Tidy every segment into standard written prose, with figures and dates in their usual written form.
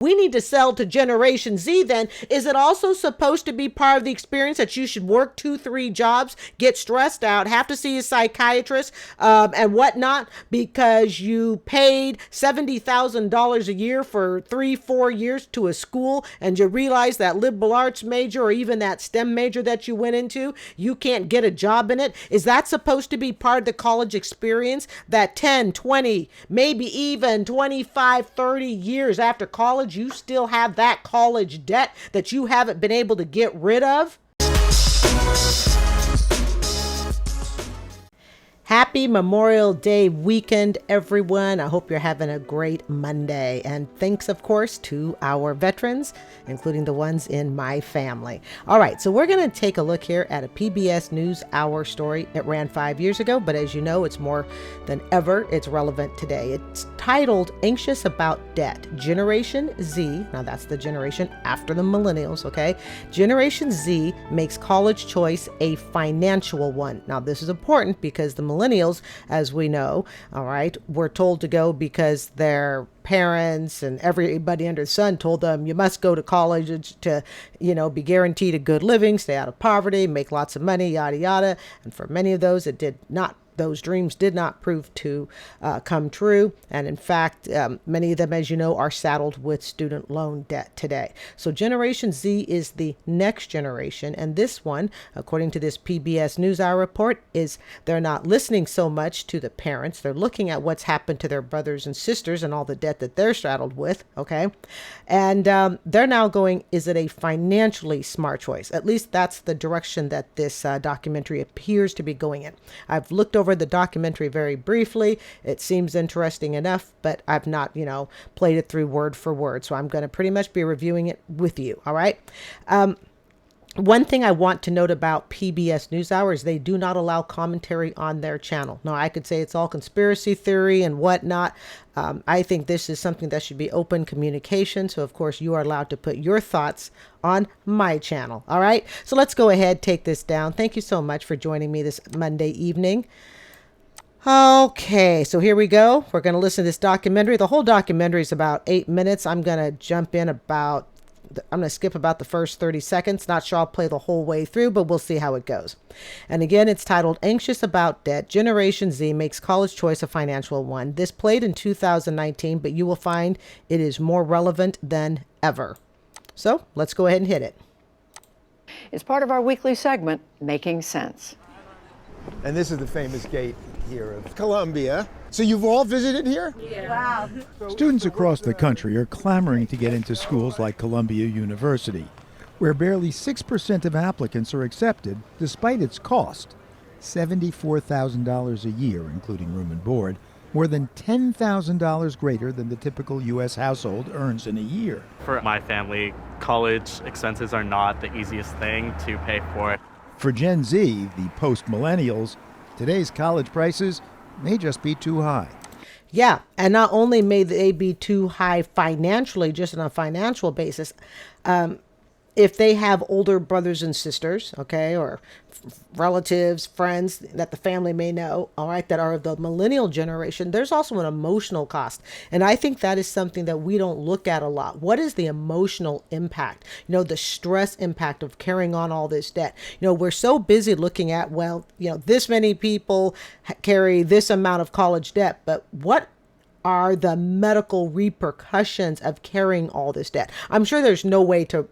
we need to sell to Generation Z then. Is it also supposed to be part of the experience that you should work 2, 3 jobs, get stressed out, have to see a psychiatrist and whatnot because you paid $70,000 a year for 3, 4 years to a school, and you realize that liberal arts major or even that STEM major that you went into, you can't get a job in it? Is that supposed to be part of the college experience, that 10, 20, maybe even 25, 30 years after college, you still have that college debt that you haven't been able to get rid of? Happy Memorial Day weekend, everyone. I hope you're having a great Monday. And thanks, of course, to our veterans, including the ones in my family. All right, so we're going to take a look here at a PBS NewsHour story. It ran 5 years ago, but as you know, it's more than ever. It's relevant today. It's titled Anxious About Debt. Generation Z, now that's the generation after the millennials, okay? Generation Z makes college choice a financial one. Now, this is important because the millennials, as we know, all right, were told to go because their parents and everybody under the sun told them you must go to college to, be guaranteed a good living, stay out of poverty, make lots of money, yada, yada. And for many of those, those dreams did not prove to come true. And in fact, many of them, as you know, are saddled with student loan debt today. So Generation Z is the next generation. And this one, according to this PBS NewsHour report, is they're not listening so much to the parents. They're looking at what's happened to their brothers and sisters and all the debt that they're saddled with. Okay. And they're now going, is it a financially smart choice? At least that's the direction that this documentary appears to be going in. I've looked over the documentary very briefly. It seems interesting enough, but I've not, played it through word for word. So I'm going to pretty much be reviewing it with you. All right. One thing I want to note about PBS NewsHour is they do not allow commentary on their channel. Now, I could say it's all conspiracy theory and whatnot. I think this is something that should be open communication. So, of course, you are allowed to put your thoughts on my channel. All right. So let's go ahead, take this down. Thank you so much for joining me this Monday evening. Okay, so here we go. We're going to listen to this documentary. The whole documentary is about 8 minutes. I'm going to skip about the first 30 seconds. Not sure I'll play the whole way through, but we'll see how it goes. And again, it's titled Anxious About Debt. Generation Z makes college choice a financial one. This played in 2019, but you will find it is more relevant than ever. So let's go ahead and hit it. It's part of our weekly segment, Making Sense. And this is the famous gate here of Columbia. So you've all visited here? Yeah. Wow. Students across the country are clamoring to get into schools like Columbia University, where barely 6% of applicants are accepted despite its cost, $74,000 a year, including room and board, more than $10,000 greater than the typical U.S. household earns in a year. For my family, college expenses are not the easiest thing to pay for. For Gen Z, the post-millennials, today's college prices may just be too high. Yeah, and not only may they be too high financially, just on a financial basis, if they have older brothers and sisters, okay, or relatives, friends that the family may know, all right, that are of the millennial generation, there's also an emotional cost. And I think that is something that we don't look at a lot. What is the emotional impact? The stress impact of carrying on all this debt. We're so busy looking at, this many people carry this amount of college debt, but what are the medical repercussions of carrying all this debt? I'm sure there's no way to,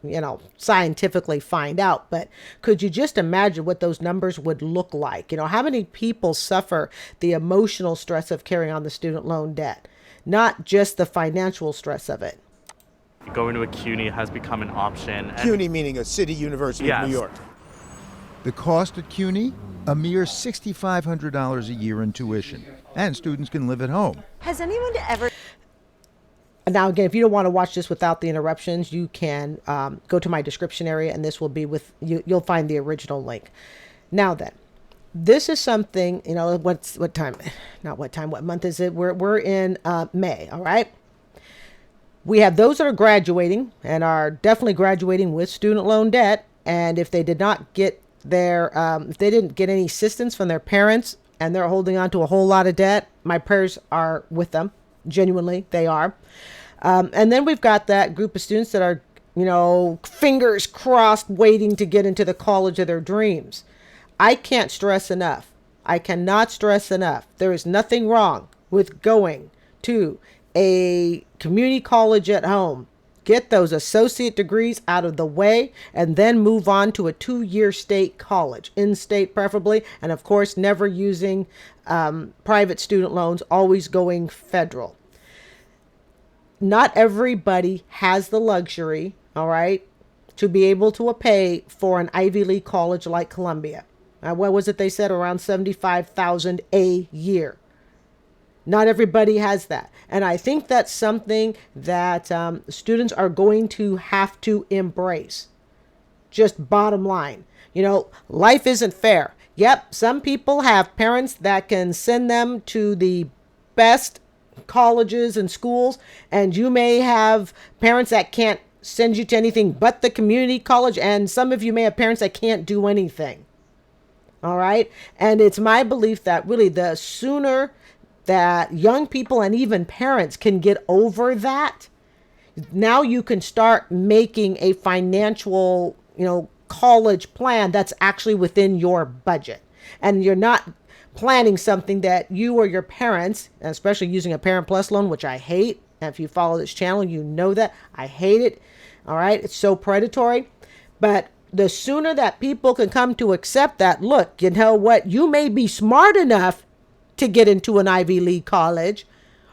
scientifically find out, but could you just imagine what those numbers would look like? How many people suffer the emotional stress of carrying on the student loan debt, not just the financial stress of it? Going to a CUNY has become an option. CUNY meaning a city university of New York. The cost at CUNY? A mere $6,500 a year in tuition. And students can live at home. Has anyone ever... Now, again, if you don't want to watch this without the interruptions, you can go to my description area, and this will be with you. You'll find the original link. Now then, this is something, what month is it? We're in May, all right? We have those that are graduating and are definitely graduating with student loan debt. And if they did not get if they didn't get any assistance from their parents and they're holding on to a whole lot of debt, my prayers are with them. Genuinely, they are. And then we've got that group of students that are, fingers crossed, waiting to get into the college of their dreams. I can't stress enough. I cannot stress enough. There is nothing wrong with going to a community college at home. Get those associate degrees out of the way and then move on to a 2-year state college, in-state preferably, and of course never using private student loans, always going federal. Not everybody has the luxury, all right, to be able to pay for an Ivy League college like Columbia. What was it they said? Around $75,000 a year. Not everybody has that. And I think that's something that students are going to have to embrace. Just bottom line. Life isn't fair. Yep, some people have parents that can send them to the best colleges and schools, and you may have parents that can't send you to anything but the community college, and some of you may have parents that can't do anything. All right? And it's my belief that really the sooner that young people and even parents can get over that, now you can start making a financial, college plan that's actually within your budget. And you're not planning something that you or your parents, especially using a Parent Plus loan, which I hate. And if you follow this channel, you know that I hate it. All right. It's so predatory. But the sooner that people can come to accept that, look, you know what? You may be smart enough to get into an Ivy League college,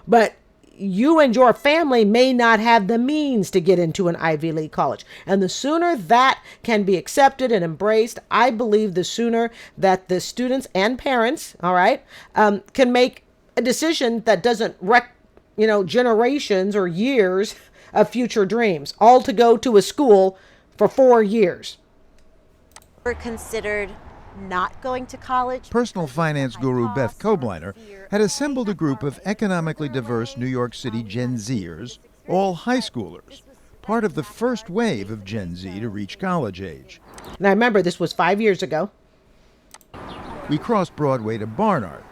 but you and your family may not have the means to get into an Ivy League college. And the sooner that can be accepted and embraced, I believe the sooner that the students and parents, all right, can make a decision that doesn't wreck, generations or years of future dreams, all to go to a school for 4 years. Were considered not going to college. Personal finance guru Beth Kobliner had assembled a group of economically diverse New York City Gen Zers, all high schoolers, part of the first wave of Gen Z to reach college age. Now remember, this was 5 years ago. We crossed Broadway to Barnard,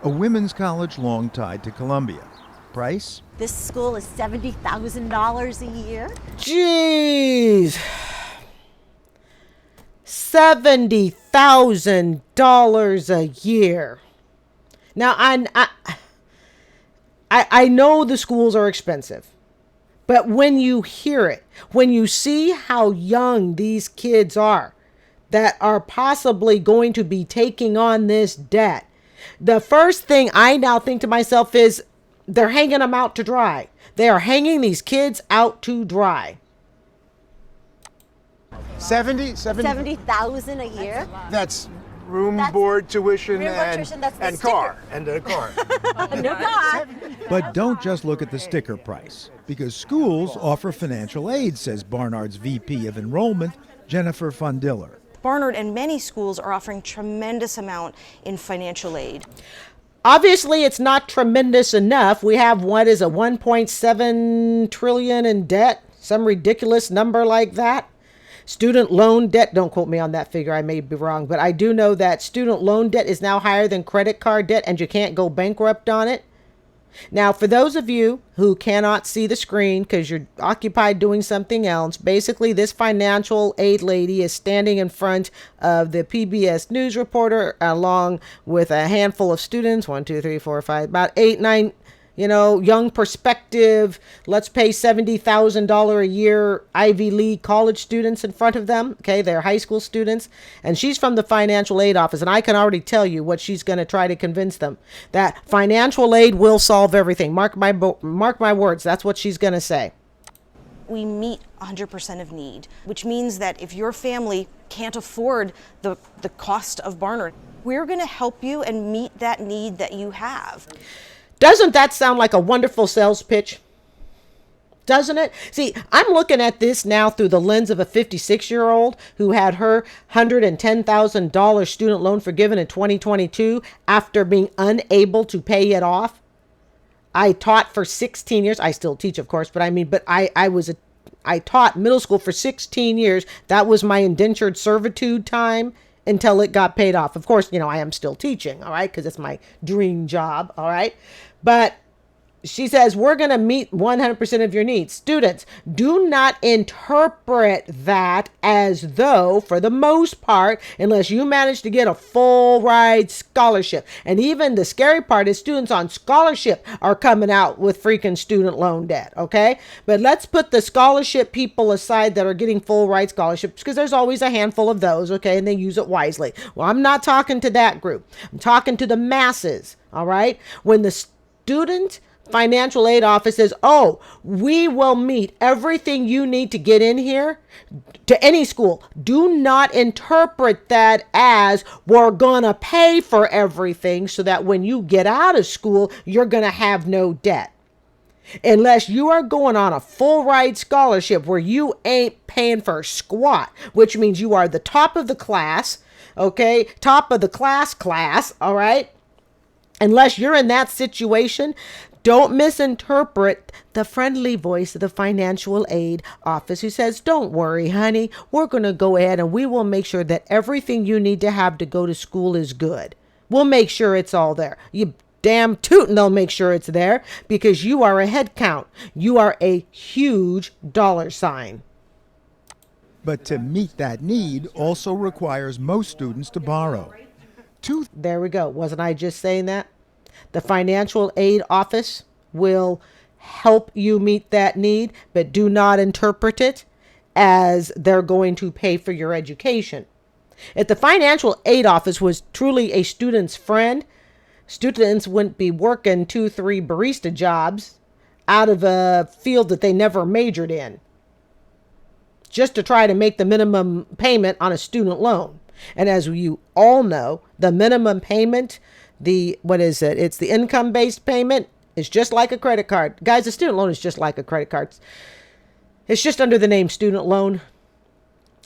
a women's college long tied to Columbia. Price? This school is $70,000 a year. Jeez. $70,000 a year. Now, I know the schools are expensive, but when you hear it, when you see how young these kids are that are possibly going to be taking on this debt, the first thing I now think to myself is they're hanging them out to dry. They are hanging these kids out to dry. 70,000 a year. That's room, That's board, tuition, room, board, and, tuition, that's the and car. And a car. No car. But don't just look at the sticker price, because schools offer financial aid, says Barnard's VP of Enrollment, Jennifer Fundiller. Barnard and many schools are offering tremendous amount in financial aid. Obviously, it's not tremendous enough. We have what is a 1.7 trillion in debt, some ridiculous number like that. Student loan debt, don't quote me on that figure, I may be wrong, but I do know that student loan debt is now higher than credit card debt and you can't go bankrupt on it. Now, for those of you who cannot see the screen because you're occupied doing something else, basically this financial aid lady is standing in front of the PBS News reporter along with a handful of students, 1, 2, 3, 4, 5, about 8, 9, young prospective, let's pay $70,000 a year Ivy League college students in front of them. Okay, they're high school students. And she's from the financial aid office. And I can already tell you what she's going to try to convince them. That financial aid will solve everything. Mark my words. That's what she's going to say. We meet 100% of need, which means that if your family can't afford the cost of Barnard, we're going to help you and meet that need that you have. Doesn't that sound like a wonderful sales pitch? Doesn't it? See, I'm looking at this now through the lens of a 56-year-old who had her $110,000 student loan forgiven in 2022 after being unable to pay it off. I taught for 16 years. I still teach, of course, but I taught middle school for 16 years. That was my indentured servitude time until it got paid off. Of course, I am still teaching, all right, because it's my dream job, all right? But she says, we're going to meet 100% of your needs. Students, do not interpret that as though, for the most part, unless you manage to get a full ride scholarship. And even the scary part is students on scholarship are coming out with freaking student loan debt. Okay. But let's put the scholarship people aside that are getting full ride scholarships, because there's always a handful of those. Okay. And they use it wisely. Well, I'm not talking to that group. I'm talking to the masses. All right. When the student financial aid office says, oh, we will meet everything you need to get in here to any school, do not interpret that as we're going to pay for everything so that when you get out of school, you're going to have no debt. Unless you are going on a full ride scholarship where you ain't paying for squat, which means you are the top of the class, okay? Top of the class, all right? Unless you're in that situation, don't misinterpret the friendly voice of the financial aid office who says, don't worry, honey, we're going to go ahead and we will make sure that everything you need to have to go to school is good. We'll make sure it's all there. You damn tootin' they'll make sure it's there, because you are a head count. You are a huge dollar sign. But to meet that need also requires most students to borrow. There we go. Wasn't I just saying that? The financial aid office will help you meet that need, but do not interpret it as they're going to pay for your education. If the financial aid office was truly a student's friend, students wouldn't be working 2-3 barista jobs out of a field that they never majored in, just to try to make the minimum payment on a student loan. And as you all know, the minimum payment, it's the income-based payment, is just like a credit card. Guys, a student loan is just like a credit card. It's just under the name student loan.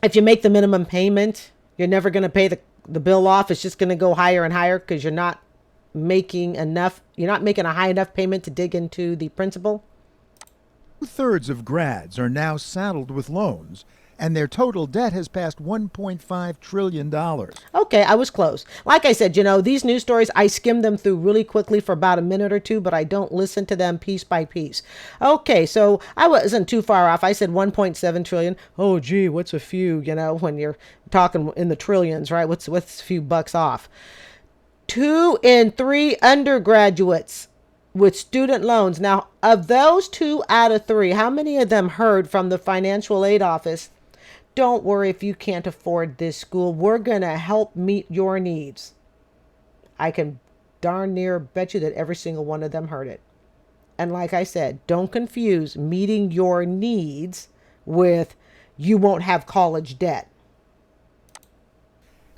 If you make the minimum payment, you're never going to pay the bill off. It's just going to go higher and higher because you're not making enough. You're not making a high enough payment to dig into the principal. 2/3 of grads are now saddled with loans, and their total debt has passed $1.5 trillion. Okay, I was close. Like I said, these news stories, I skim them through really quickly for about a minute or two, but I don't listen to them piece by piece. Okay, so I wasn't too far off. I said 1.7 trillion. Oh, gee, what's a few, when you're talking in the trillions, right? What's a few bucks off? 2 in 3 undergraduates with student loans. Now, of those 2 out of 3, how many of them heard from the financial aid office, don't worry if you can't afford this school, we're going to help meet your needs? I can darn near bet you that every single one of them heard it. And like I said, don't confuse meeting your needs with you won't have college debt.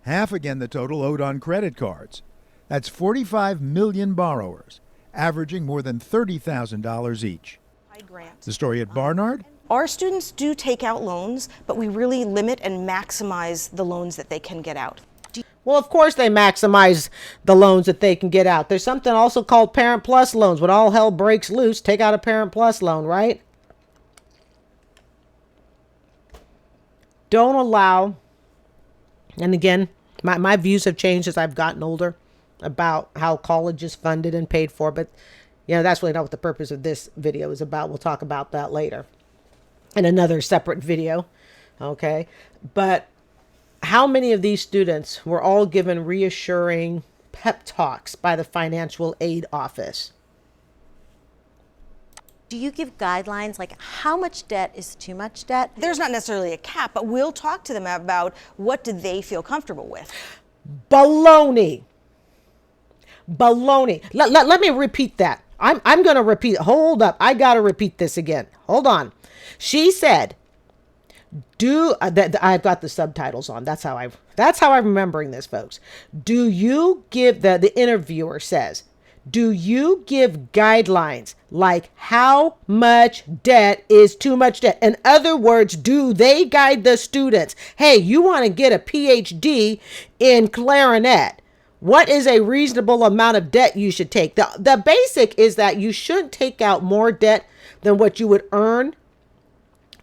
Half again the total owed on credit cards. That's 45 million borrowers, averaging more than $30,000 each. The story at Barnard? Our students do take out loans, but we really limit and maximize the loans that they can get out. Well, of course they maximize the loans that they can get out. There's something also called Parent Plus loans. When all hell breaks loose, take out a Parent Plus loan, right? Don't allow, and again, my views have changed as I've gotten older about how college is funded and paid for, but that's really not what the purpose of this video is about. We'll talk about that later in another separate video. Okay. But how many of these students were all given reassuring pep talks by the financial aid office? Do you give guidelines like how much debt is too much debt? There's not necessarily a cap, but we'll talk to them about what do they feel comfortable with. Baloney. Let me repeat that. I'm going to repeat. Hold up. I got to repeat this again. Hold on. She said, I've got the subtitles on. That's how I'm remembering this, folks. Do you give, the interviewer says, do you give guidelines like how much debt is too much debt? In other words, do they guide the students? Hey, you want to get a PhD in clarinet. What is a reasonable amount of debt you should take? The basic is that you shouldn't take out more debt than what you would earn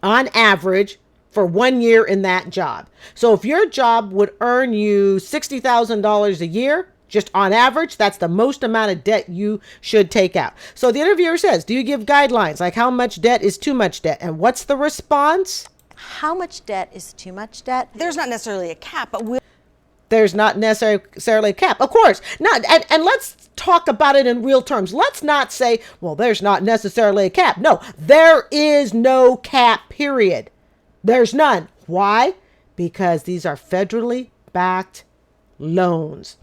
on average for 1 year in that job. So if your job would earn you $60,000 a year, Just on average, that's the most amount of debt you should take out. So the interviewer says, do you give guidelines? Like how much debt is too much debt? And what's the response? How much debt is too much debt? There's not necessarily a cap, but There's not necessarily a cap. Of course, not. And let's talk about it in real terms. Let's not say, well, there's not necessarily a cap. No, there is no cap, period. There's none. Why? Because these are federally backed loans.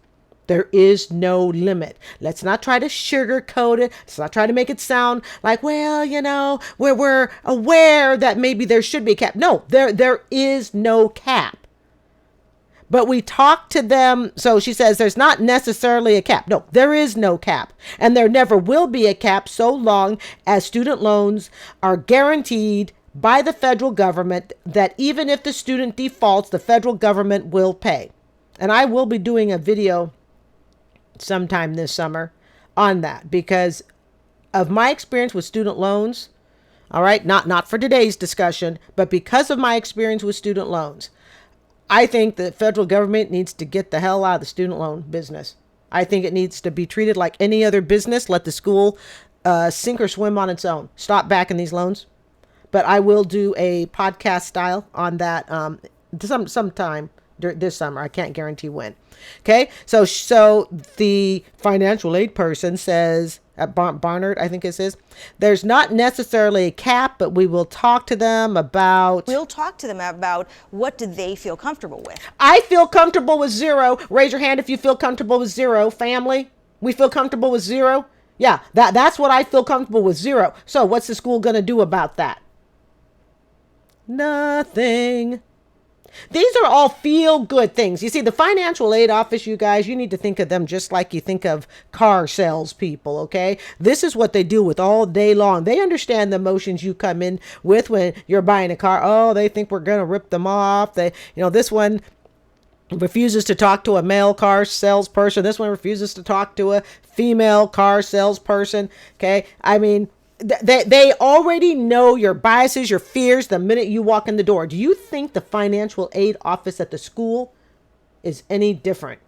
There is no limit. Let's not try to sugarcoat it. Let's not try to make it sound like, well, we're aware that maybe there should be a cap. No, there is no cap. But we talk to them. So she says there's not necessarily a cap. No, there is no cap. And there never will be a cap so long as student loans are guaranteed by the federal government that even if the student defaults, the federal government will pay. And I will be doing a video sometime this summer on that because of my experience with student loans. All right. Not for today's discussion, but because of my experience with student loans, I think the federal government needs to get the hell out of the student loan business. I think it needs to be treated like any other business. Let the school sink or swim on its own. Stop backing these loans. But I will do a podcast style on that sometime this summer. I can't guarantee when. Okay. So the financial aid person says at Barnard, I think it says, there's not necessarily a cap, but we will talk to them about. we'll talk to them about what do they feel comfortable with. I feel comfortable with zero. Raise your hand if you feel comfortable with zero. Family, we feel comfortable with zero. Yeah, that's what I feel comfortable with, zero. So what's the school going to do about that? Nothing. These are all feel-good things. You see, the financial aid office, you guys, you need to think of them just like you think of car salespeople, okay? This is what they deal with all day long. They understand the emotions you come in with when you're buying a car. Oh, they think we're going to rip them off. This one refuses to talk to a male car salesperson. This one refuses to talk to a female car salesperson, okay? I mean, they already know your biases, your fears the minute you walk in the door. Do you think the financial aid office at the school is any different?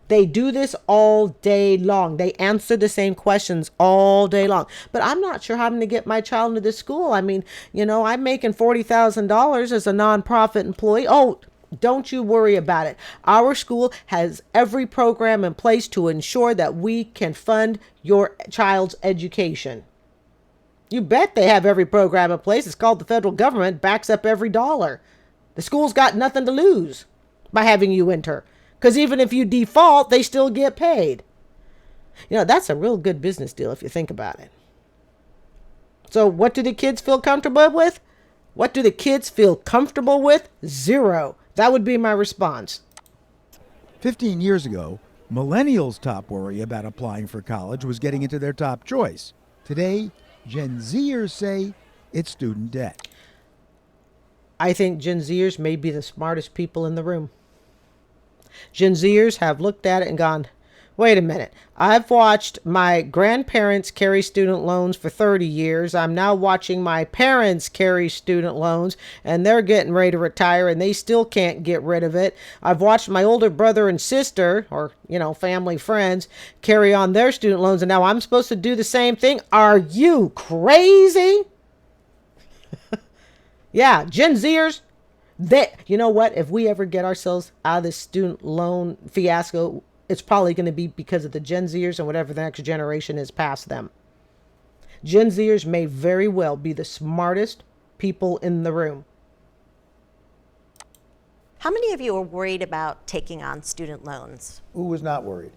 They do this all day long. They answer the same questions all day long. But I'm not sure how I'm going to get my child into this school. I mean, I'm making $40,000 as a nonprofit employee. Oh, don't you worry about it. Our school has every program in place to ensure that we can fund your child's education. You bet they have every program in place. It's called the federal government, backs up every dollar. The school's got nothing to lose by having you enter. Because even if you default, they still get paid. That's a real good business deal if you think about it. So what do the kids feel comfortable with? What do the kids feel comfortable with? Zero. That would be my response. 15 years ago, millennials' top worry about applying for college was getting into their top choice. Today, Gen Zers say it's student debt. I think Gen Zers may be the smartest people in the room. Gen Zers have looked at it and gone, wait a minute. I've watched my grandparents carry student loans for 30 years. I'm now watching my parents carry student loans and they're getting ready to retire and they still can't get rid of it. I've watched my older brother and sister or, family friends carry on their student loans and now I'm supposed to do the same thing. Are you crazy? Yeah, Gen Zers, you know what? If we ever get ourselves out of this student loan fiasco, it's probably going to be because of the Gen Zers and whatever the next generation is past them. Gen Zers may very well be the smartest people in the room. How many of you are worried about taking on student loans? Who was not worried?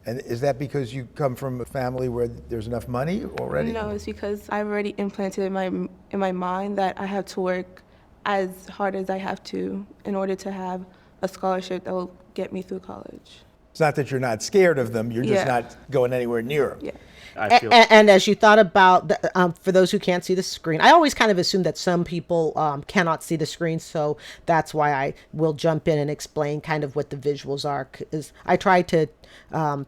And is that because you come from a family where there's enough money already? No, it's because I've already implanted in my mind that I have to work as hard as I have to in order to have a scholarship that will get me through college. It's not that you're not scared of them, you're just not going anywhere near them. Yeah. And as you thought about, for those who can't see the screen, I always kind of assume that some people cannot see the screen. So that's why I will jump in and explain kind of what the visuals are. 'Cause I try to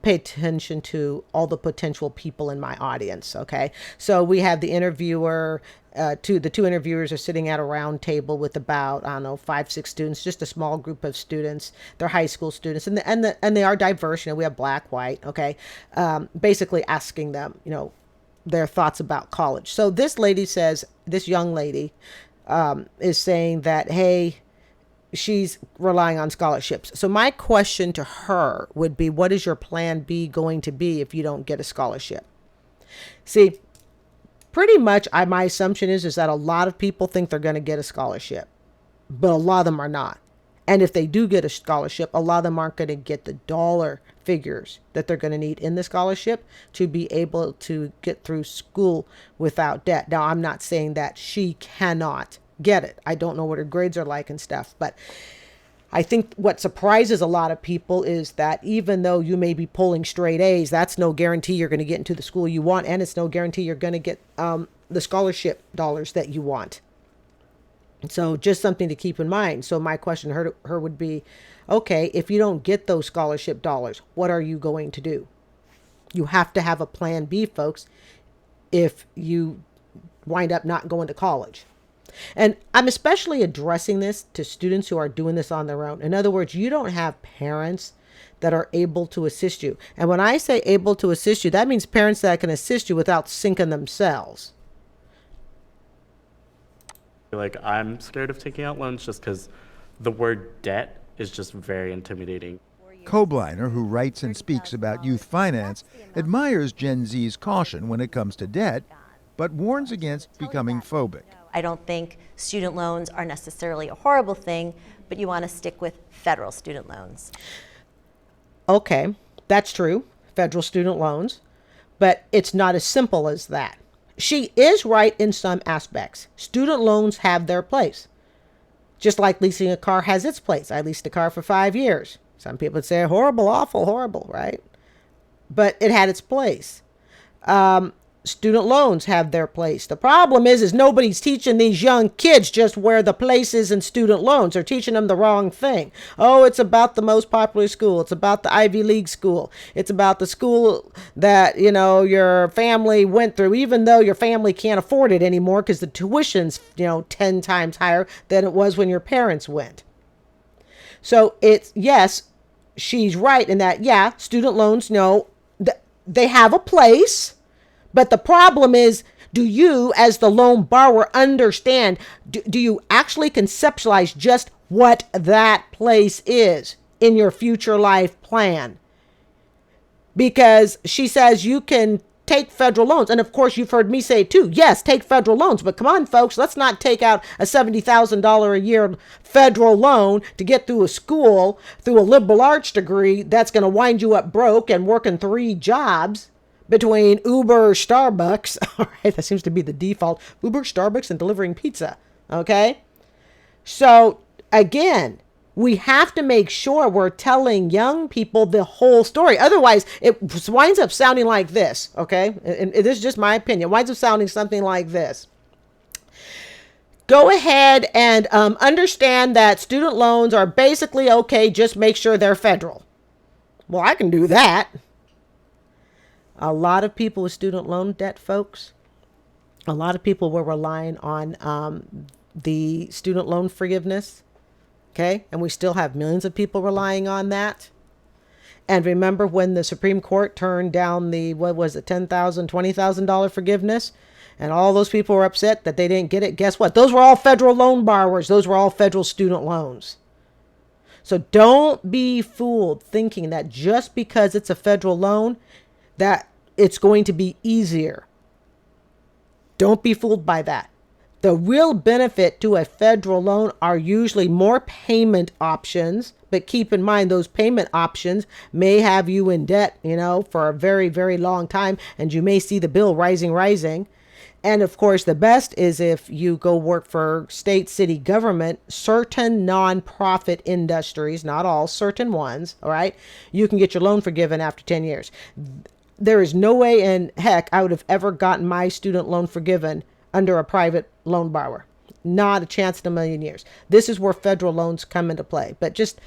pay attention to all the potential people in my audience. Okay. So we have the interviewer, the two interviewers are sitting at a round table with about, I don't know, 5, 6 students, just a small group of students. They're high school students, and they are diverse. We have black, white. Okay. Basically asking them, their thoughts about college. So this young lady, is saying that, hey, she's relying on scholarships. So my question to her would be, what is your plan B going to be if you don't get a scholarship? See, pretty much my assumption is that a lot of people think they're going to get a scholarship, but a lot of them are not. And if they do get a scholarship, a lot of them aren't going to get the dollar figures that they're going to need in the scholarship to be able to get through school without debt. Now, I'm not saying that she cannot get it. I don't know what her grades are like and stuff, but I think what surprises a lot of people is that even though you may be pulling straight A's, that's no guarantee you're going to get into the school you want, and it's no guarantee you're going to get the scholarship dollars that you want. So just something to keep in mind. So my question to her would be, okay, if you don't get those scholarship dollars, what are you going to do? You have to have a plan B, folks, if you wind up not going to college. And I'm especially addressing this to students who are doing this on their own. In other words, you don't have parents that are able to assist you. And when I say able to assist you, that means parents that can assist you without sinking themselves. Like, I'm scared of taking out loans just because the word debt is just very intimidating. Kobliner, who writes and speaks about youth finance, admires Gen Z's caution when it comes to debt, but warns against becoming phobic. I don't think student loans are necessarily a horrible thing, but you want to stick with federal student loans. Okay, that's true, federal student loans, but it's not as simple as that. She is right in some aspects. Student loans have their place. Just like leasing a car has its place. I leased a car for 5 years. Some people would say horrible, awful, horrible, right? But it had its place. Student loans have their place. The problem is nobody's teaching these young kids just where the place is in student loans. They're teaching them the wrong thing. Oh, it's about the most popular school. It's about the Ivy League school. It's about the school that, your family went through, even though your family can't afford it anymore because the tuition's, 10 times higher than it was when your parents went. So yes, she's right in that, student loans, they have a place. But the problem is, do you, as the loan borrower, understand, do you actually conceptualize just what that place is in your future life plan? Because she says you can take federal loans. And of course, you've heard me say too, yes, take federal loans. But come on, folks, let's not take out a $70,000 a year federal loan to get through a school, through a liberal arts degree that's going to wind you up broke and working 3 jobs. Between Uber, Starbucks, all right, that seems to be the default, Uber, Starbucks, and delivering pizza, okay? So, again, we have to make sure we're telling young people the whole story. Otherwise, it winds up sounding like this, okay? And this is just my opinion. It winds up sounding something like this. Go ahead and understand that student loans are basically okay, just make sure they're federal. Well, I can do that. A lot of people with student loan debt, folks, a lot of people were relying on the student loan forgiveness, okay? And we still have millions of people relying on that. And remember when the Supreme Court turned down the, $10,000, $20,000 forgiveness? And all those people were upset that they didn't get it. Guess what? Those were all federal loan borrowers. Those were all federal student loans. So don't be fooled thinking that just because it's a federal loan, that it's going to be easier. Don't be fooled by that. The real benefit to a federal loan are usually more payment options, but keep in mind those payment options may have you in debt, for a very, very long time, and you may see the bill rising. And of course, the best is if you go work for state, city government, certain nonprofit industries, not all, certain ones, all right? You can get your loan forgiven after 10 years. There is no way in heck I would have ever gotten my student loan forgiven under a private loan borrower. Not a chance in a million years. This is where federal loans come into play. But just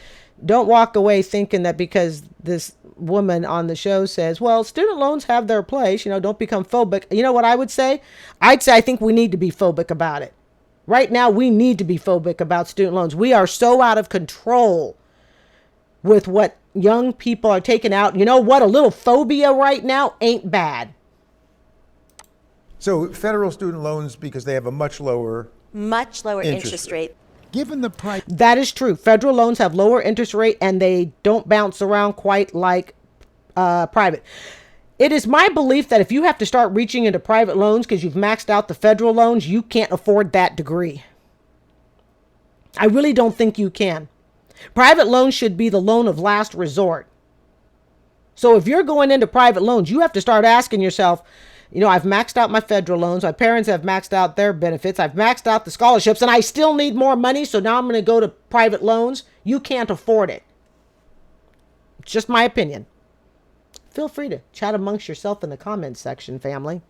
don't walk away thinking that because this woman on the show says, well, student loans have their place, don't become phobic. You know what I would say? I'd say I think we need to be phobic about it. Right now, we need to be phobic about student loans. We are so out of control with what young people are taking out. You know what? A little phobia right now ain't bad. So federal student loans, because they have a much lower interest rate. Given the price, That is true. Federal loans have lower interest rate and they don't bounce around quite like private. It is my belief that if you have to start reaching into private loans because you've maxed out the federal loans, you can't afford that degree. I really don't think you can. Private loans should be the loan of last resort. So if you're going into private loans, you have to start asking yourself, I've maxed out my federal loans. My parents have maxed out their benefits. I've maxed out the scholarships and I still need more money. So now I'm going to go to private loans. You can't afford it. It's just my opinion. Feel free to chat amongst yourself in the comments section, family.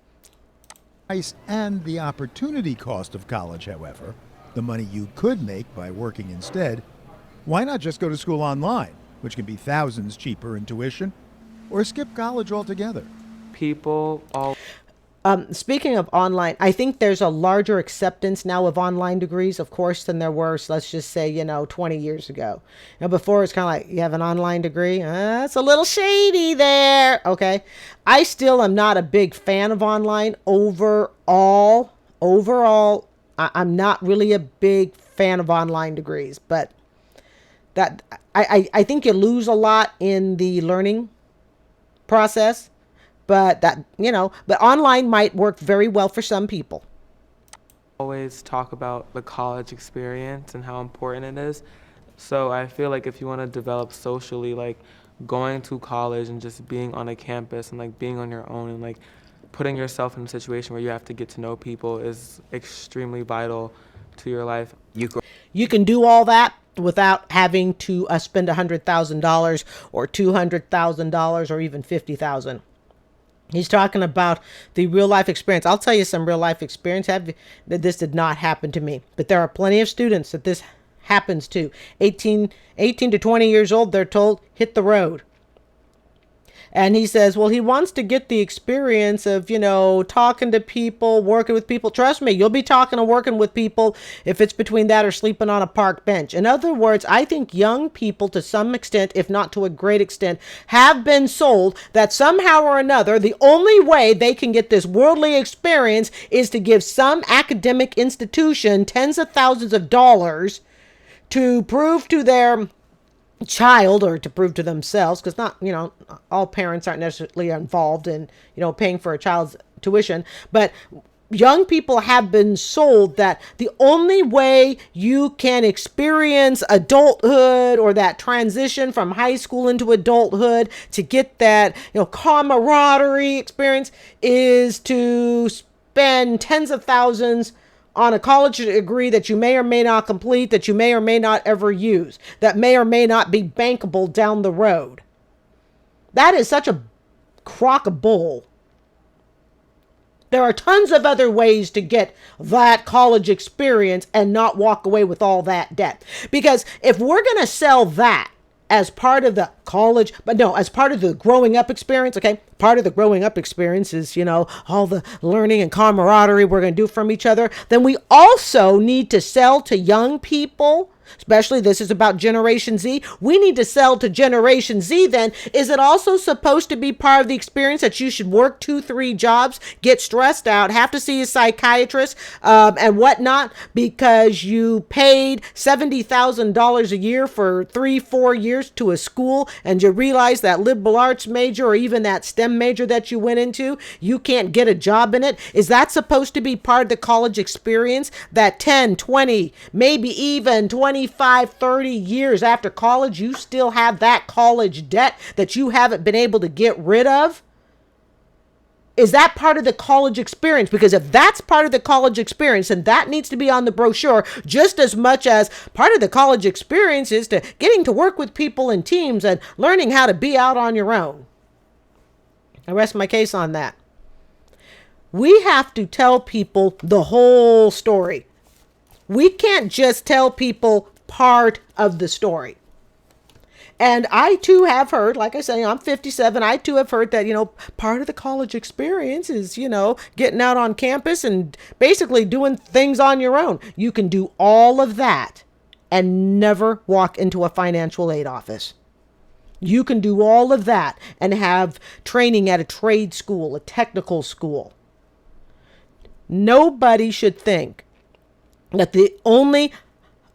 price and the opportunity cost of college, however, the money you could make by working instead, why not just go to school online, which can be thousands cheaper in tuition, or skip college altogether? Speaking of online, I think there's a larger acceptance now of online degrees, of course, than there were, let's just say, 20 years ago. Before it's kind of like, you have an online degree? It's a little shady there. Okay. I still am not a big fan of online overall. I'm not really a big fan of online degrees, but that I think you lose a lot in the learning process. But but online might work very well for some people. Always talk about the college experience and how important it is. So I feel like if you want to develop socially, like going to college and just being on a campus and like being on your own and like putting yourself in a situation where you have to get to know people is extremely vital to your life. You can do all that without having to spend $100,000 or $200,000 or even $50,000. He's talking about the real life experience. I'll tell you some real life experience that this did not happen to me, but there are plenty of students that this happens to. 18 to 20 years old, they're told, hit the road. And he says, well, he wants to get the experience of, talking to people, working with people. Trust me, you'll be talking and working with people if it's between that or sleeping on a park bench. In other words, I think young people to some extent, if not to a great extent, have been sold that somehow or another, the only way they can get this worldly experience is to give some academic institution tens of thousands of dollars to prove to their child or to prove to themselves, because not all parents aren't necessarily involved in paying for a child's tuition, but young people have been sold that the only way you can experience adulthood or that transition from high school into adulthood to get that camaraderie experience is to spend tens of thousands on a college degree that you may or may not complete, that you may or may not ever use, that may or may not be bankable down the road. That is such a crock of bull. There are tons of other ways to get that college experience and not walk away with all that debt. Because if we're going to sell that as part of the college, but no, as part of the growing up experience, okay? Part of the growing up experience is, all the learning and camaraderie we're going to do from each other. Then we also need to sell to young people, especially this is about Generation Z. We need to sell to Generation Z then. Is it also supposed to be part of the experience that you should work 2-3 jobs, get stressed out, have to see a psychiatrist and whatnot because you paid $70,000 a year for 3-4 years to a school and you realize that liberal arts major or even that STEM major that you went into, you can't get a job in it? Is that supposed to be part of the college experience that 10, 20, maybe even 25, 30 years after college, you still have that college debt that you haven't been able to get rid of? Is that part of the college experience? Because if that's part of the college experience, then that needs to be on the brochure just as much as part of the college experience is to getting to work with people in teams and learning how to be out on your own. I rest my case on that. We have to tell people the whole story. We can't just tell people part of the story. And I too have heard, like I say, I'm 57. I too have heard that, part of the college experience is, getting out on campus and basically doing things on your own. You can do all of that and never walk into a financial aid office. You can do all of that and have training at a trade school, a technical school. Nobody should think that the only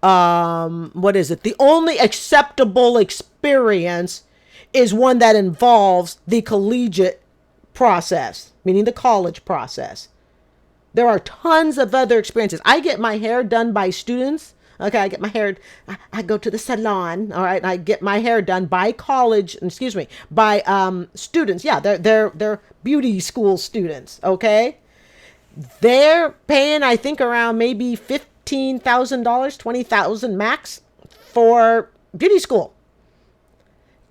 the only acceptable experience is one that involves the collegiate process, meaning the college process. There are tons of other experiences. I get my hair done by students. Okay, I go to the salon, all right, and I get my hair done by by students. Yeah, they're beauty school students, okay? They're paying, I think, around maybe $15,000, $20,000 max for beauty school.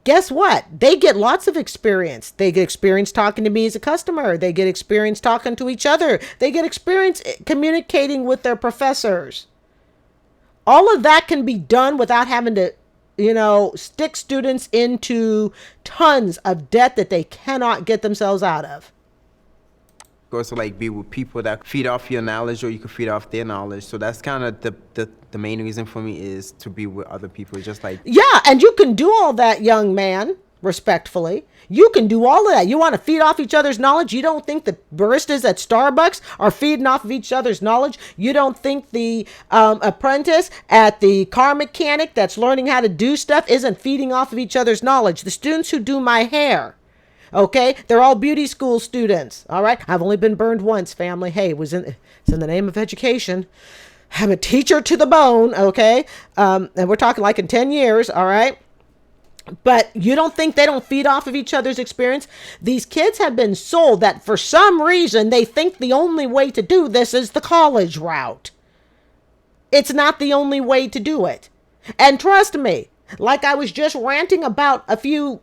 Guess what? They get lots of experience. They get experience talking to me as a customer. They get experience talking to each other. They get experience communicating with their professors. All of that can be done without having to, stick students into tons of debt that they cannot get themselves out of. Also, like, be with people that feed off your knowledge, or you can feed off their knowledge. So that's kind of the main reason for me, is to be with other people. Just like, yeah, and you can do all that, young man, respectfully. You can do all of that. You want to feed off each other's knowledge. You don't think the baristas at Starbucks are feeding off of each other's knowledge. You don't think the apprentice at the car mechanic that's learning how to do stuff isn't feeding off of each other's knowledge. The students who do my hair, okay, they're all beauty school students. All right, I've only been burned once, family. Hey, it's in the name of education. I'm a teacher to the bone, okay? And we're talking like in 10 years, all right? But you don't think they don't feed off of each other's experience? These kids have been sold that for some reason they think the only way to do this is the college route. It's not the only way to do it. And trust me, like I was just ranting about a few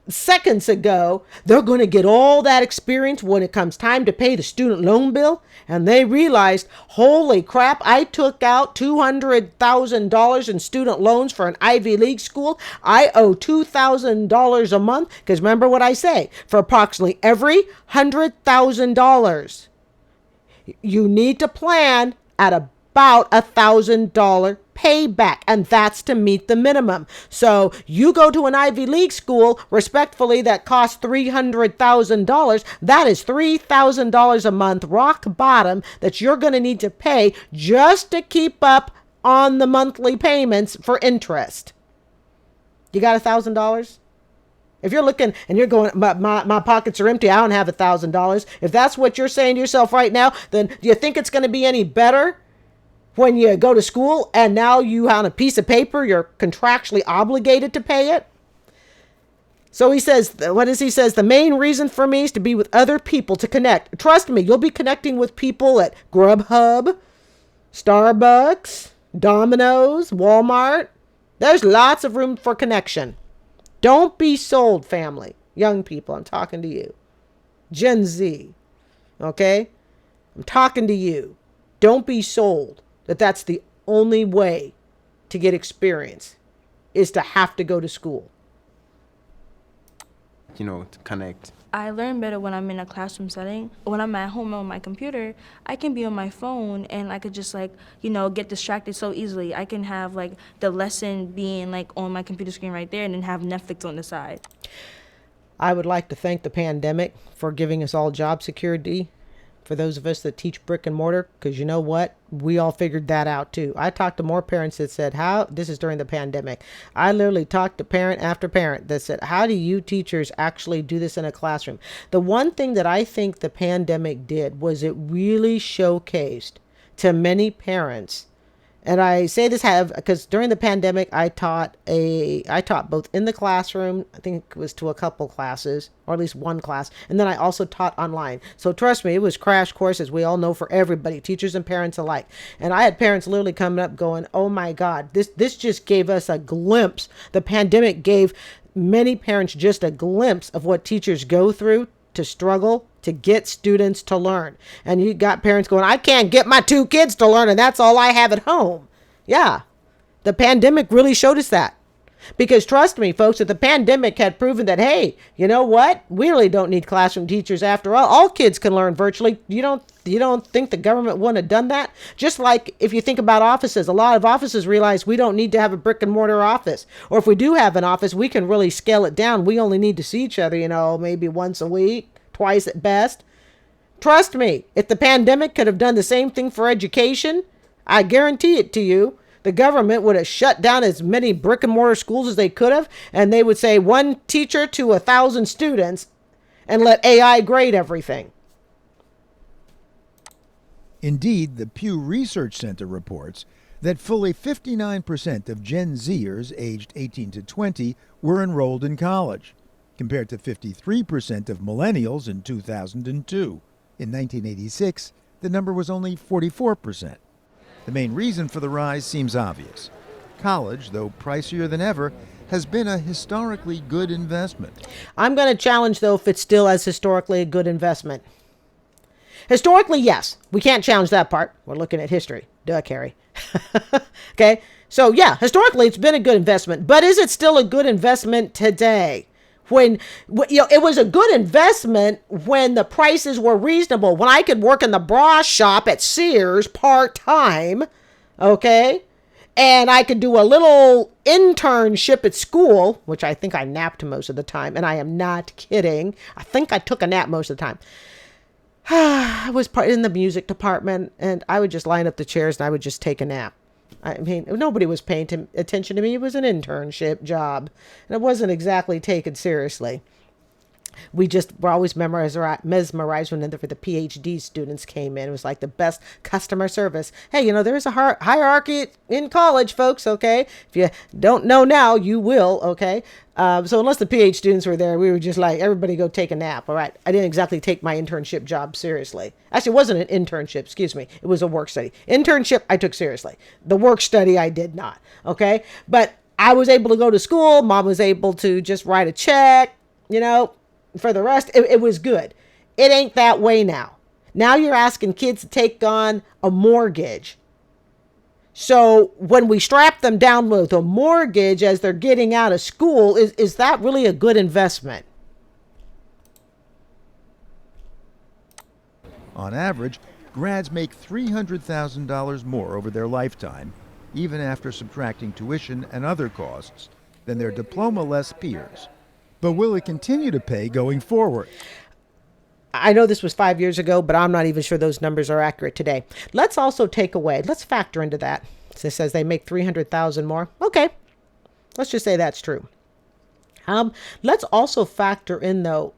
seconds ago, they're going to get all that experience when it comes time to pay the student loan bill. And they realized, holy crap, I took out $200,000 in student loans for an Ivy League school. I owe $2,000 a month. Because remember what I say, for approximately every $100,000, you need to plan at about $1,000 payback, and that's to meet the minimum. So you go to an Ivy League school, respectfully, that costs $300,000. That is $3,000 a month, rock bottom, that you're going to need to pay just to keep up on the monthly payments for interest. You got $1,000? If you're looking and you're going, my pockets are empty, I don't have $1,000. If that's what you're saying to yourself right now, then do you think it's going to be any better when you go to school and now you on a piece of paper, you're contractually obligated to pay it? So he says, the main reason for me is to be with other people, to connect. Trust me, you'll be connecting with people at Grubhub, Starbucks, Domino's, Walmart. There's lots of room for connection. Don't be sold, family. Young people, I'm talking to you. Gen Z, okay? I'm talking to you. Don't be sold that that's the only way to get experience, is to have to go to school. To connect. I learn better when I'm in a classroom setting. When I'm at home on my computer, I can be on my phone and I could just get distracted so easily. I can have the lesson being on my computer screen right there and then have Netflix on the side. I would like to thank the pandemic for giving us all job security. For those of us that teach brick and mortar, because you know what? We all figured that out too. I talked to more parents that said, this is during the pandemic. I literally talked to parent after parent that said, how do you teachers actually do this in a classroom? The one thing that I think the pandemic did was it really showcased to many parents. And I say this because during the pandemic, I taught both in the classroom, I think it was to a couple classes, or at least one class. And then I also taught online. So trust me, it was crash courses. We all know, for everybody, teachers and parents alike. And I had parents literally coming up going, oh my God, this just gave us a glimpse. The pandemic gave many parents just a glimpse of what teachers go through to struggle to get students to learn. And you got parents going, I can't get my 2 kids to learn, and that's all I have at home. Yeah, the pandemic really showed us that. Because trust me, folks, that the pandemic had proven that, hey, you know what? We really don't need classroom teachers after all. All kids can learn virtually. You don't think the government wouldn't have done that? Just like if you think about offices, a lot of offices realize we don't need to have a brick and mortar office. Or if we do have an office, we can really scale it down. We only need to see each other, maybe once a week, twice at best. Trust me, if the pandemic could have done the same thing for education, I guarantee it to you, the government would have shut down as many brick and mortar schools as they could have, and they would say 1 teacher to 1,000 students and let AI grade everything. Indeed, the Pew Research Center reports that fully 59% of Gen Zers aged 18 to 20 were enrolled in college, compared to 53% of millennials in 2002. In 1986, the number was only 44%. The main reason for the rise seems obvious. College, though pricier than ever, has been a historically good investment. I'm going to challenge, though, if it's still as historically a good investment. Historically, yes. We can't challenge that part. We're looking at history. Duh, Carrie. Okay? So, yeah, historically, it's been a good investment. But is it still a good investment today? When it was a good investment when the prices were reasonable, when I could work in the bra shop at Sears part-time, okay, and I could do a little internship at school, which I think I napped most of the time, and I am not kidding. I think I took a nap most of the time. I was in the music department, and I would just line up the chairs and I would just take a nap. I mean, nobody was paying attention to me. It was an internship job, and it wasn't exactly taken seriously. We just were always mesmerized when the PhD students came in. It was like the best customer service. Hey, there is a hierarchy in college, folks, okay? If you don't know now, you will, okay? So unless the PhD students were there, we were just like, everybody go take a nap, all right? I didn't exactly take my internship job seriously. Actually, it wasn't an internship, excuse me. It was a work study. Internship, I took seriously. The work study, I did not, okay? But I was able to go to school. Mom was able to just write a check, For the rest, it was good. It ain't that way now. Now you're asking kids to take on a mortgage. So when we strap them down with a mortgage as they're getting out of school, is that really a good investment? On average, grads make $300,000 more over their lifetime, even after subtracting tuition and other costs, than their diploma-less peers. But will it continue to pay going forward? I know this was 5 years ago, but I'm not even sure those numbers are accurate today. Let's also let's factor into that. It says they make $300,000 more. Okay, let's just say that's true. Let's also factor in, though,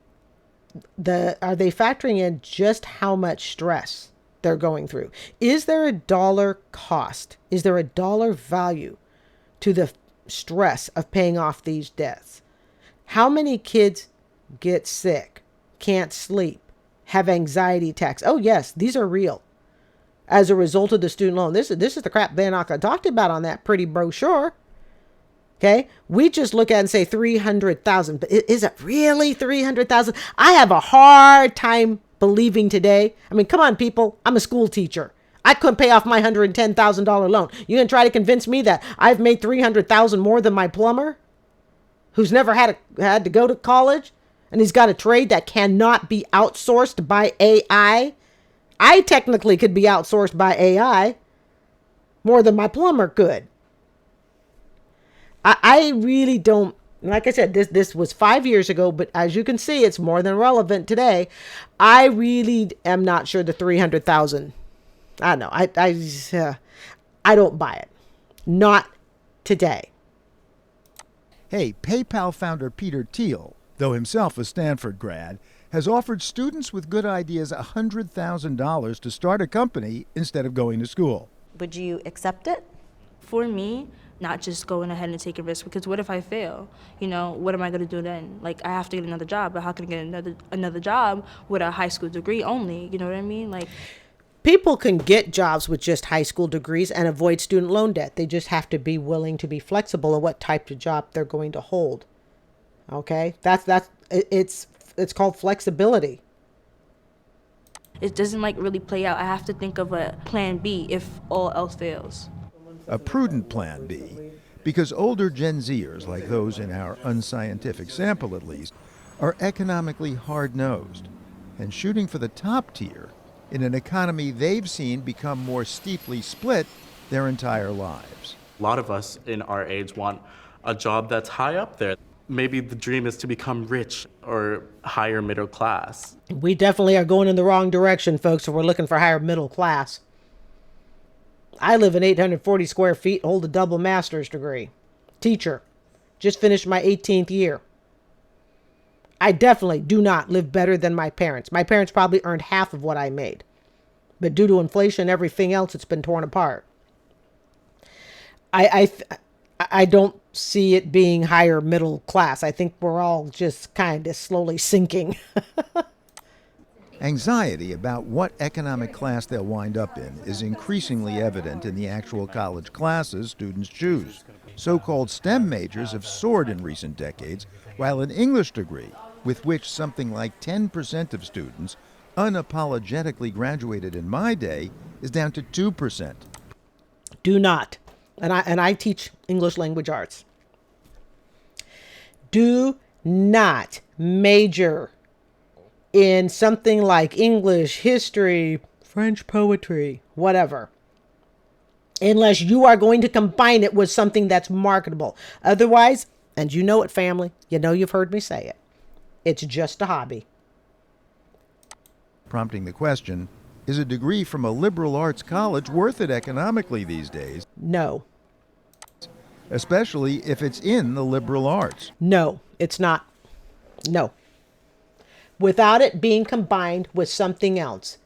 are they factoring in just how much stress they're going through? Is there a dollar cost? Is there a dollar value to the stress of paying off these debts? How many kids get sick, can't sleep, have anxiety attacks? Oh, yes, these are real as a result of the student loan. This is the crap they're not going to talk about on that pretty brochure. Okay, we just look at it and say 300,000, but is it really 300,000? I have a hard time believing today. I mean, come on, people. I'm a school teacher. I couldn't pay off my $110,000 loan. You gonna try to convince me that I've made 300,000 more than my plumber, who's never had to go to college, and he's got a trade that cannot be outsourced by AI? I technically could be outsourced by AI more than my plumber could. I really don't, like I said, this was 5 years ago, but as you can see, it's more than relevant today. I really am not sure the 300,000. I don't know. I don't buy it. Not today. Hey, PayPal founder Peter Thiel, though himself a Stanford grad, has offered students with good ideas $100,000 to start a company instead of going to school. Would you accept it? For me, not just going ahead and taking risks, because what if I fail? What am I going to do then? Like, I have to get another job, but how can I get another job with a high school degree only? You know what I mean? Like, people can get jobs with just high school degrees and avoid student loan debt. They just have to be willing to be flexible in what type of job they're going to hold. Okay? It's called flexibility. It doesn't really play out. I have to think of a plan B if all else fails. A prudent plan B, because older Gen Zers, like those in our unscientific sample at least, are economically hard-nosed and shooting for the top tier in an economy they've seen become more steeply split their entire lives. A lot of us in our age want a job that's high up there. Maybe the dream is to become rich or higher middle class. We definitely are going in the wrong direction, folks, if we're looking for higher middle class. I live in 840 square feet, hold a double master's degree. Teacher. Just finished my 18th year. I definitely do not live better than my parents. My parents probably earned half of what I made. But due to inflation and everything else, it's been torn apart. I don't see it being higher middle class. I think we're all just kind of slowly sinking. Anxiety about what economic class they'll wind up in is increasingly evident in the actual college classes students choose. So-called STEM majors have soared in recent decades, while an English degree, with which something like 10% of students unapologetically graduated in my day, is down to 2%. Do not. And I teach English language arts. Do not major in something like English, history, French poetry, whatever, unless you are going to combine it with something that's marketable. Otherwise, and you know it, family, you know you've heard me say it, it's just a hobby. Prompting the question, is a degree from a liberal arts college worth it economically these days? No. Especially if it's in the liberal arts. No, it's not. No. Without it being combined with something else.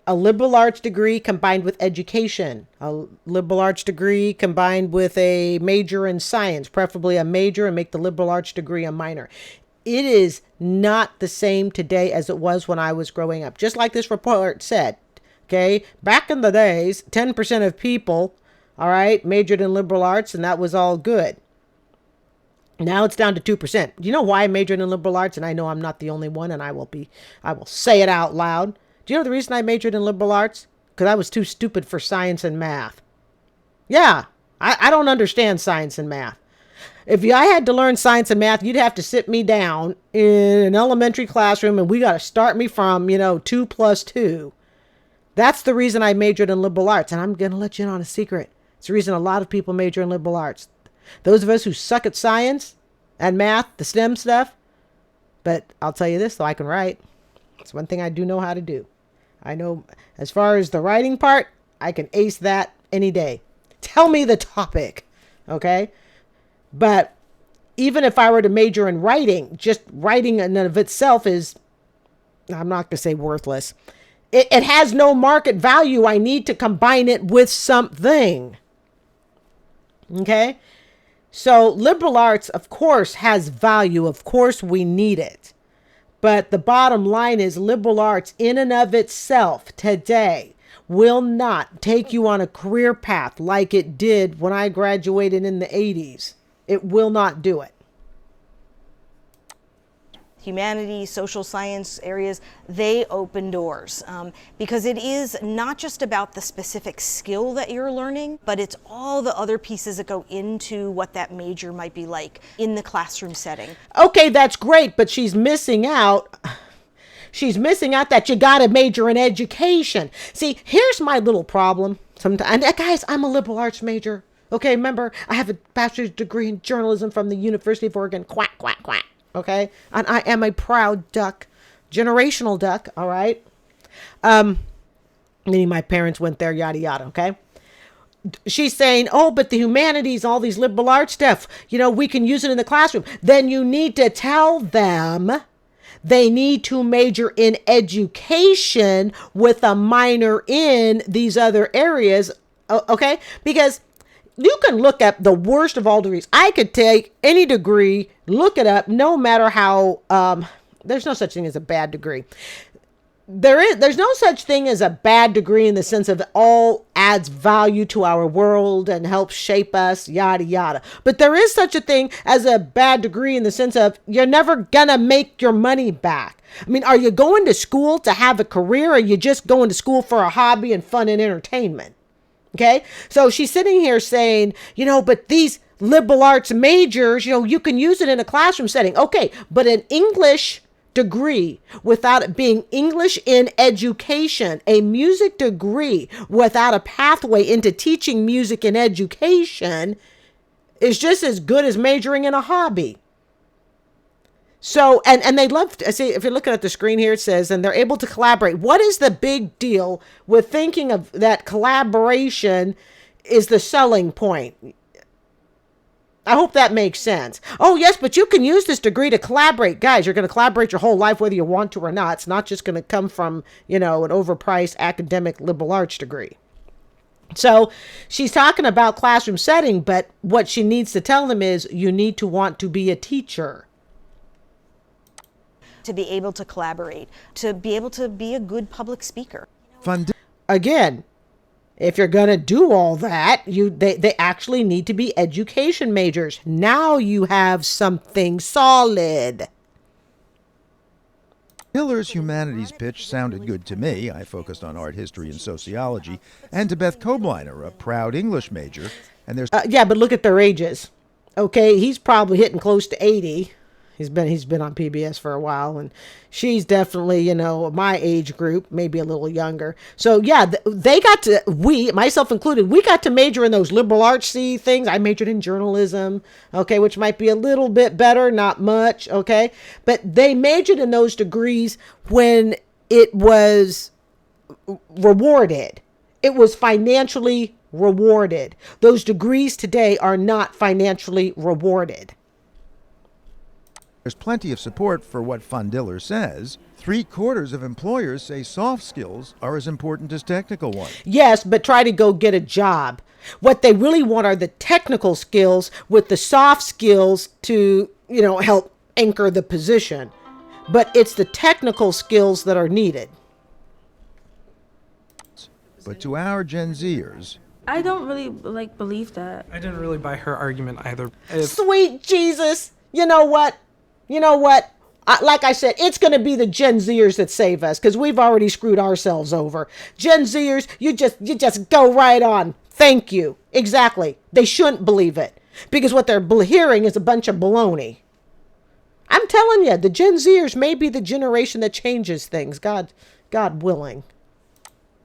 A liberal arts degree combined with education. A liberal arts degree combined with a major in science, preferably a major, and make the liberal arts degree a minor. It is not the same today as it was when I was growing up. Just like this report said, okay, back in the days, 10% of people, all right, majored in liberal arts, and that was all good. Now it's down to 2%. Do you know why I majored in liberal arts? And I know I'm not the only one, and I will say it out loud. Do you know the reason I majored in liberal arts? Because I was too stupid for science and math. Yeah, I don't understand science and math. If I had to learn science and math, you'd have to sit me down in an elementary classroom, and we got to start me from, 2 plus 2. That's the reason I majored in liberal arts. And I'm going to let you in on a secret. It's the reason a lot of people major in liberal arts. Those of us who suck at science and math, the STEM stuff. But I'll tell you this, though, I can write. It's one thing I do know how to do. I know as far as the writing part, I can ace that any day. Tell me the topic, okay? But even if I were to major in writing, just writing in and of itself is, I'm not going to say worthless. It has no market value. I need to combine it with something. Okay? So liberal arts, of course, has value. Of course, we need it. But the bottom line is liberal arts in and of itself today will not take you on a career path like it did when I graduated in the 80s. It will not do it. Humanities, social science areas, they open doors because it is not just about the specific skill that you're learning, but it's all the other pieces that go into what that major might be like in the classroom setting. Okay, that's great, but she's missing out. She's missing out that you got to major in education. See, here's my little problem. Sometimes, and guys, I'm a liberal arts major. Okay, remember, I have a bachelor's degree in journalism from the University of Oregon. Quack, quack, quack. Okay, and I am a proud duck, generational duck. All right, meaning my parents went there, yada yada. Okay, she's saying, oh, but the humanities, all these liberal arts stuff, we can use it in the classroom. Then you need to tell them they need to major in education with a minor in these other areas. Okay, because you can look at the worst of all degrees. I could take any degree, look it up, no matter how, there's no such thing as a bad degree. There's no such thing as a bad degree in the sense of it all adds value to our world and helps shape us, yada, yada. But there is such a thing as a bad degree in the sense of you're never gonna make your money back. I mean, are you going to school to have a career, or are you just going to school for a hobby and fun and entertainment? Okay. So she's sitting here saying, but these liberal arts majors, you can use it in a classroom setting. Okay. But an English degree without it being English in education, a music degree without a pathway into teaching music in education is just as good as majoring in a hobby. So, and they love to see, if you're looking at the screen here, it says, and they're able to collaborate. What is the big deal with thinking of that collaboration is the selling point? I hope that makes sense. Oh, yes, but you can use this degree to collaborate. Guys, you're going to collaborate your whole life, whether you want to or not. It's not just going to come from, an overpriced academic liberal arts degree. So she's talking about classroom setting, but what she needs to tell them is you need to want to be a teacher. To be able to collaborate, to be able to be a good public speaker. Again, if you're going to do all that, they actually need to be education majors. Now you have something solid. Hiller's humanities pitch sounded good to me. I focused on art history and sociology. And to Beth Kobliner, a proud English major. And there's yeah, but look at their ages. Okay, he's probably hitting close to 80. He's been on PBS for a while, and she's definitely, my age group, maybe a little younger. So yeah, they got to, myself included, we got to major in those liberal artsy things. I majored in journalism, okay, which might be a little bit better, not much, okay. But they majored in those degrees when it was rewarded. It was financially rewarded. Those degrees today are not financially rewarded. There's plenty of support for what Von Diller says. 3/4 of employers say soft skills are as important as technical ones. Yes, but try to go get a job. What they really want are the technical skills with the soft skills to, help anchor the position. But it's the technical skills that are needed. But to our Gen Zers, I don't really believe that. I didn't really buy her argument either. Sweet Jesus. You know what? Like I said, it's going to be the Gen Zers that save us because we've already screwed ourselves over. Gen Zers, you just go right on. Thank you. Exactly. They shouldn't believe it because what they're hearing is a bunch of baloney. I'm telling you, the Gen Zers may be the generation that changes things. God willing.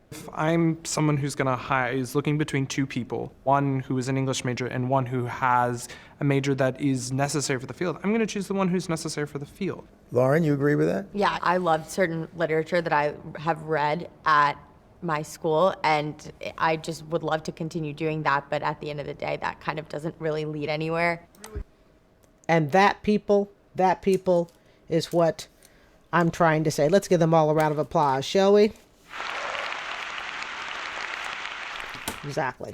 If I'm someone who's is looking between two people, one who is an English major and one who has a major that is necessary for the field, I'm going to choose the one who's necessary for the field. Lauren, you agree with that? Yeah, I love certain literature that I have read at my school, and I just would love to continue doing that, but at the end of the day, that kind of doesn't really lead anywhere. And that people is what I'm trying to say. Let's give them all a round of applause, shall we? Exactly.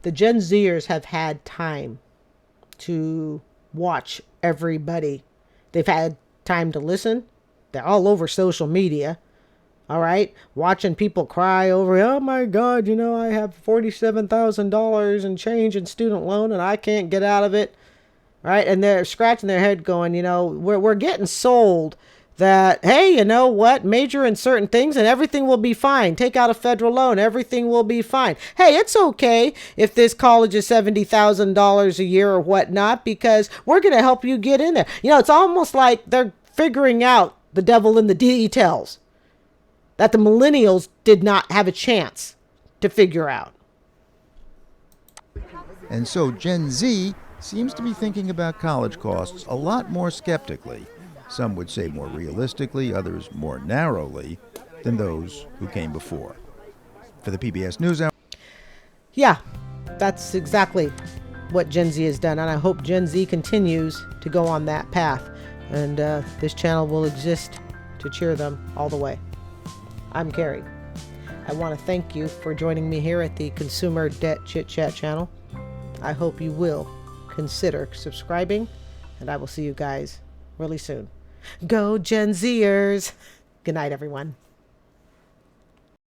The Gen Zers have had time to watch everybody. They've had time to listen. They're all over social media. All right. Watching people cry over, oh my God, I have $47,000 in change in student loan and I can't get out of it. Right. And they're scratching their head going, we're getting sold that, hey, you know what, major in certain things and everything will be fine. Take out a federal loan, everything will be fine. Hey, it's okay if this college is $70,000 a year or whatnot, because we're going to help you get in there. It's almost like they're figuring out the devil in the details that the millennials did not have a chance to figure out. And so Gen Z seems to be thinking about college costs a lot more skeptically. Some would say more realistically, others more narrowly than those who came before. For the PBS NewsHour. Yeah, that's exactly what Gen Z has done, and I hope Gen Z continues to go on that path. And this channel will exist to cheer them all the way. I'm Carrie. I want to thank you for joining me here at the Consumer Debt Chit-Chat channel. I hope you will consider subscribing, and I will see you guys really soon. Go Gen Zers. Good night, everyone.